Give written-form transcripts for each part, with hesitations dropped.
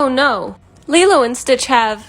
Oh no, Lilo and Stitch have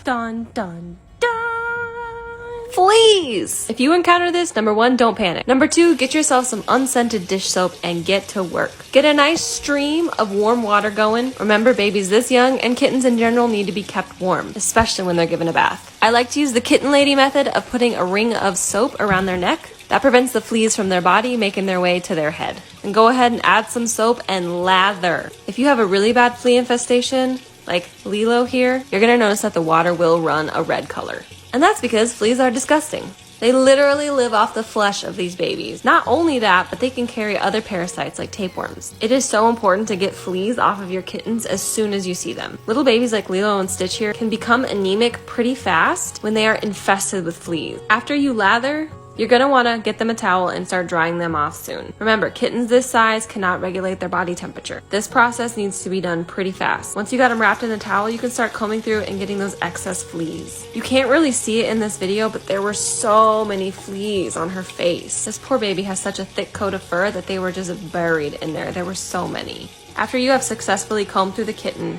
fleas! If you encounter this, number 1, don't panic. Number 2, get yourself some unscented dish soap and get to work. Get a nice stream of warm water going. Remember, babies this young and kittens in general need to be kept warm, especially when they're given a bath. I like to use the kitten lady method of putting a ring of soap around their neck. That prevents the fleas from their body making their way to their head. And go ahead and add some soap and lather. If you have a really bad flea infestation, like Lilo here, you're gonna notice that the water will run a red color. And that's because fleas are disgusting. They literally live off the flesh of these babies. Not only that, but they can carry other parasites like tapeworms. It is so important to get fleas off of your kittens as soon as you see them. Little babies like Lilo and Stitch here can become anemic pretty fast when they are infested with fleas. After you lather, you're gonna wanna get them a towel and start drying them off soon. Remember, kittens this size cannot regulate their body temperature. This process needs to be done pretty fast. Once you got them wrapped in the towel, you can start combing through and getting those excess fleas. You can't really see it in this video, but there were so many fleas on her face. This poor baby has such a thick coat of fur that they were just buried in there. There were so many. After you have successfully combed through the kitten,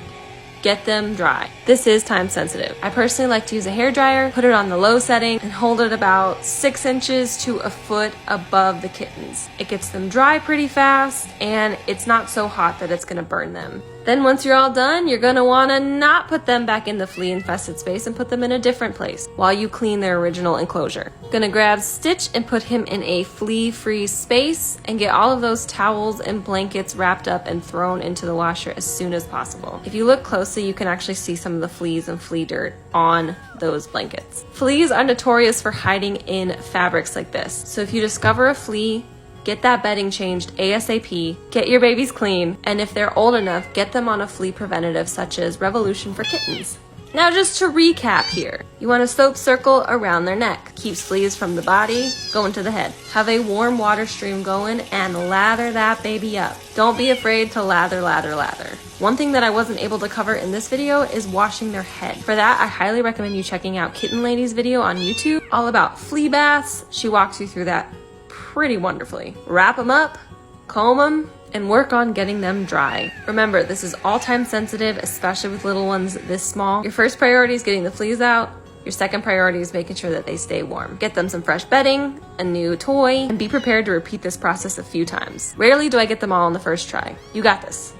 get them dry. This is time sensitive. I personally like to use a hair dryer, put it on the low setting, and hold it about 6 inches to a foot above the kittens. It gets them dry pretty fast, and it's not so hot that it's gonna burn them. Then once you're all done, you're gonna wanna not put them back in the flea infested space and put them in a different place while you clean their original enclosure. Gonna grab Stitch and put him in a flea-free space and get all of those towels and blankets wrapped up and thrown into the washer as soon as possible. If you look closely, you can actually see some of the fleas and flea dirt on those blankets. Fleas are notorious for hiding in fabrics like this. So if you discover a flea, get that bedding changed ASAP, get your babies clean, and if they're old enough, get them on a flea preventative such as Revolution for Kittens. Now just to recap here, you want a soap circle around their neck. Keeps fleas from the body, going to the head. Have a warm water stream going and lather that baby up. Don't be afraid to lather. One thing that I wasn't able to cover in this video is washing their head. For that, I highly recommend you checking out Kitten Lady's video on YouTube, all about flea baths. She walks you through that pretty wonderfully. Wrap them up, comb them, and work on getting them dry. Remember, this is all time sensitive, especially with little ones this small. Your first priority is getting the fleas out. Your second priority is making sure that they stay warm. Get them some fresh bedding, a new toy, and be prepared to repeat this process a few times. Rarely do I get them all on the first try. You got this.